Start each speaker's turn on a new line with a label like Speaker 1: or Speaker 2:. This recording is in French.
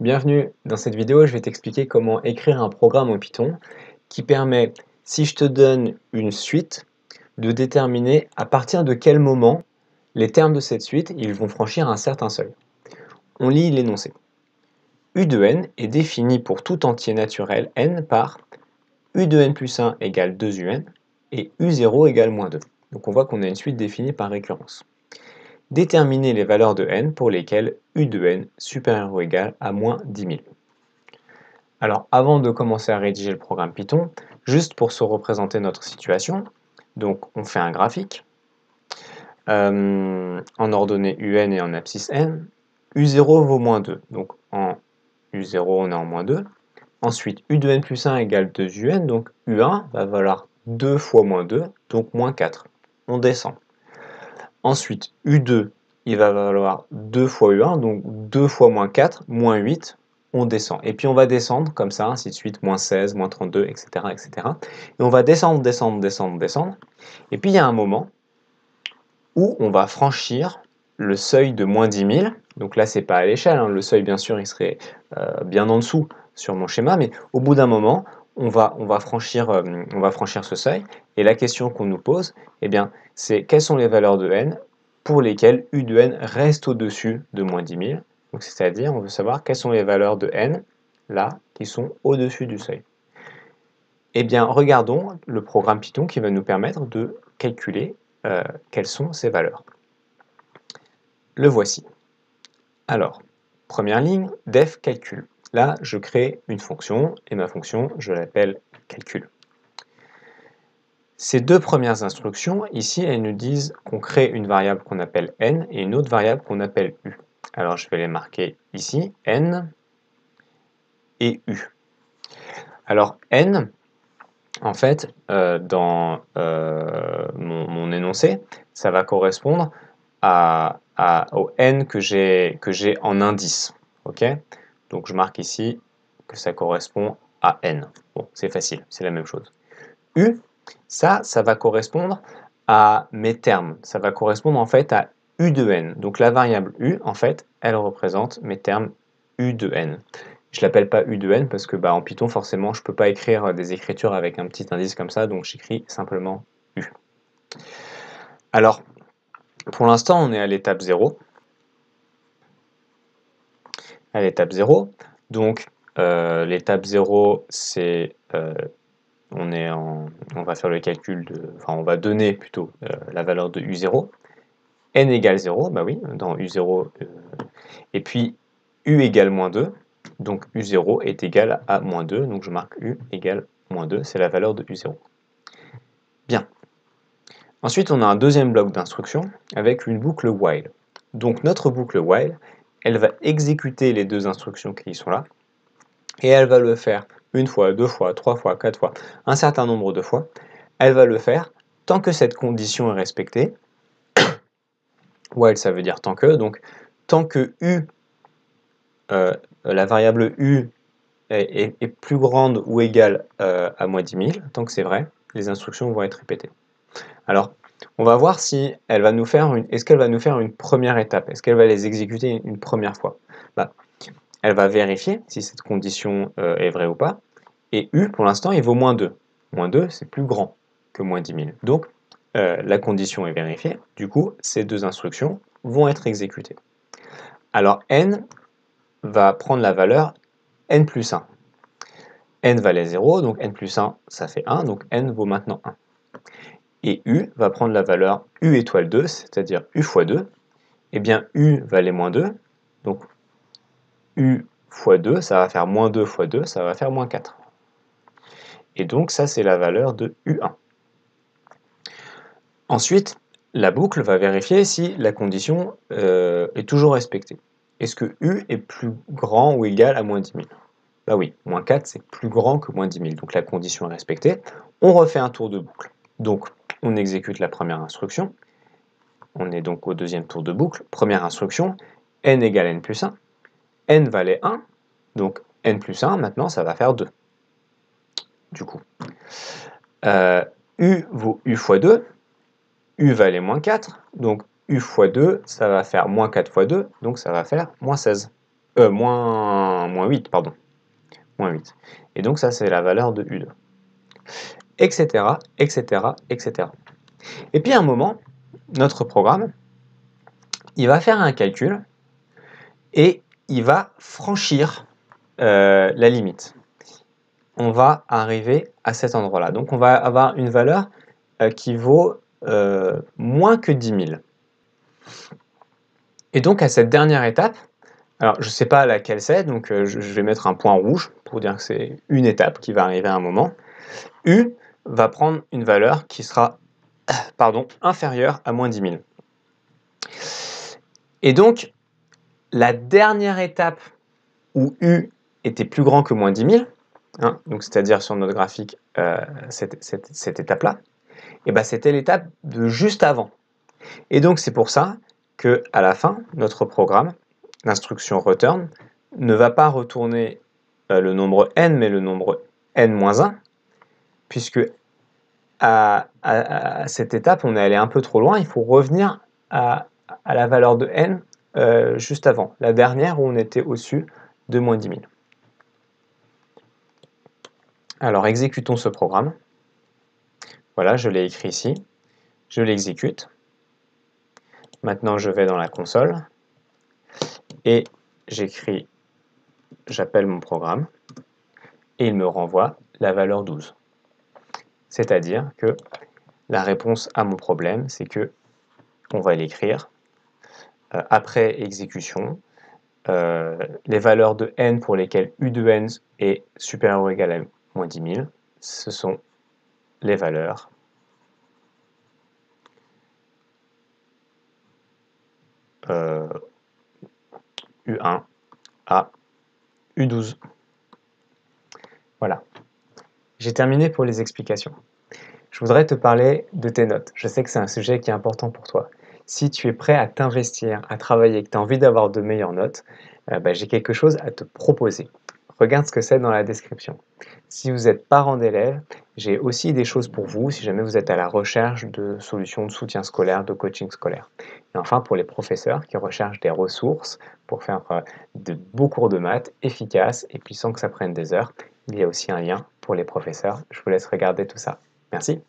Speaker 1: Bienvenue, dans cette vidéo je vais t'expliquer comment écrire un programme en Python qui permet, si je te donne une suite, de déterminer à partir de quel moment les termes de cette suite ils vont franchir un certain seuil. On lit l'énoncé. U de n est défini pour tout entier naturel n par U de n plus 1 égale 2un et U0 égale moins 2. Donc on voit qu'on a une suite définie par récurrence. Déterminer les valeurs de n pour lesquelles U de n supérieur ou égal à moins 10 000. Alors avant de commencer à rédiger le programme Python, juste pour se représenter notre situation, donc on fait un graphique en ordonnée un et en abscisse n. U0 vaut moins 2, donc en U0 on est en moins 2. Ensuite U de n plus 1 égale 2un, donc U1 va valoir 2 fois moins 2, donc moins 4. On descend. Ensuite U2 il va valoir 2 fois U1, donc 2 fois moins 4, moins 8. On descend. Et puis on va descendre comme ça, ainsi de suite, moins 16, moins 32, etc., etc. Et on va descendre, descendre, descendre, descendre. Et puis il y a un moment où on va franchir le seuil de moins 10 000. Donc là, c'est pas à l'échelle, hein. Le seuil, bien sûr, il serait bien en dessous sur mon schéma, mais au bout d'un moment, on va franchir ce seuil. Et la question qu'on nous pose, eh bien, c'est quelles sont les valeurs de n pour lesquelles U de n reste au-dessus de moins 10 000. Donc c'est-à-dire, on veut savoir quelles sont les valeurs de n, là, qui sont au-dessus du seuil. Eh bien, regardons le programme Python qui va nous permettre de calculer quelles sont ces valeurs. Le voici. Alors, première ligne, def calcul. Là, je crée une fonction, et ma fonction, je l'appelle calcul. Ces deux premières instructions, ici, elles nous disent qu'on crée une variable qu'on appelle n et une autre variable qu'on appelle u. Alors, je vais les marquer ici, n et u. Alors, n, en fait, dans mon énoncé, ça va correspondre au n que j'ai en indice. Ok? Donc, je marque ici que ça correspond à n. Bon, c'est facile, c'est la même chose. U, ça va correspondre à mes termes. Ça va correspondre en fait à U de n. Donc la variable U, en fait, elle représente mes termes U de n. Je ne l'appelle pas U de n parce que en Python, forcément, je ne peux pas écrire des écritures avec un petit indice comme ça, donc j'écris simplement U. Alors, pour l'instant, on est à l'étape 0. À l'étape 0, donc l'étape 0, c'est on va faire le calcul on va donner plutôt la valeur de U0. N égale 0, bah oui, dans U0, et puis U égale moins 2, donc U0 est égal à moins 2, donc je marque U égale moins 2, c'est la valeur de U0. Bien. Ensuite, on a un deuxième bloc d'instructions avec une boucle while. Donc notre boucle while, elle va exécuter les deux instructions qui sont là, et elle va le faire une fois, deux fois, trois fois, quatre fois, un certain nombre de fois. Elle va le faire tant que cette condition est respectée. While, ça veut dire tant que, donc tant que U, la variable U est plus grande ou égale à moins 10 000, tant que c'est vrai, les instructions vont être répétées. Alors, on va voir si elle va nous faire est-ce qu'elle va nous faire une première étape, est-ce qu'elle va les exécuter une première fois. Elle va vérifier si cette condition est vraie ou pas, et U, pour l'instant, il vaut moins 2. Moins 2, c'est plus grand que moins 10 000. Donc, la condition est vérifiée, du coup, ces deux instructions vont être exécutées. Alors, n va prendre la valeur n plus 1. N valait 0, donc n plus 1, ça fait 1, donc n vaut maintenant 1. Et U va prendre la valeur U étoile 2, c'est-à-dire U fois 2. Eh bien, U valait moins 2, donc U fois 2, ça va faire moins 2 fois 2, ça va faire moins 4. Et donc, ça, c'est la valeur de U1. Ensuite, la boucle va vérifier si la condition est toujours respectée. Est-ce que U est plus grand ou égal à moins 10 000? Bah oui, moins 4, c'est plus grand que moins 10 000, donc la condition est respectée. On refait un tour de boucle. Donc, on exécute la première instruction. On est donc au deuxième tour de boucle. Première instruction, n égale n plus 1. N valait 1, donc n plus 1, maintenant, ça va faire 2. Du coup, U vaut U fois 2. U valait moins 4, donc U fois 2, ça va faire moins 4 fois 2, donc ça va faire moins 16. moins 8, pardon. Moins 8. Et donc ça, c'est la valeur de U2. Etc., etc., etc. Et puis à un moment, notre programme, il va faire un calcul et il va franchir la limite. On va arriver à cet endroit-là. Donc on va avoir une valeur qui vaut moins que 10 000. Et donc à cette dernière étape, alors je ne sais pas laquelle c'est, donc je vais mettre un point rouge pour dire que c'est une étape qui va arriver à un moment. U va prendre une valeur qui sera inférieure à moins 10 000. Et donc, la dernière étape où U était plus grand que moins 10 000, hein, donc c'est-à-dire sur notre graphique, cette étape-là, et ben c'était l'étape de juste avant. Et donc c'est pour ça que à la fin, notre programme, l'instruction return, ne va pas retourner le nombre n, mais le nombre n-1, puisque à cette étape, on est allé un peu trop loin, il faut revenir à la valeur de n juste avant, la dernière où on était au-dessus de moins 10 000. Alors exécutons ce programme. Voilà, je l'ai écrit ici. Je l'exécute. Maintenant, je vais dans la console et j'appelle mon programme et il me renvoie la valeur 12. C'est-à-dire que la réponse à mon problème, c'est que on va l'écrire après exécution. Les valeurs de n pour lesquelles u de n est supérieur ou égal à moins 10 000, ce sont les valeurs U1 à U12. Voilà. J'ai terminé pour les explications. Je voudrais te parler de tes notes. Je sais que c'est un sujet qui est important pour toi. Si tu es prêt à t'investir, à travailler, que tu as envie d'avoir de meilleures notes, j'ai quelque chose à te proposer. Regarde ce que c'est dans la description. Si vous êtes parent d'élèves, j'ai aussi des choses pour vous si jamais vous êtes à la recherche de solutions de soutien scolaire, de coaching scolaire. Et enfin, pour les professeurs qui recherchent des ressources pour faire de beaux cours de maths efficaces et puis sans que ça prenne des heures, il y a aussi un lien pour les professeurs. Je vous laisse regarder tout ça. Merci.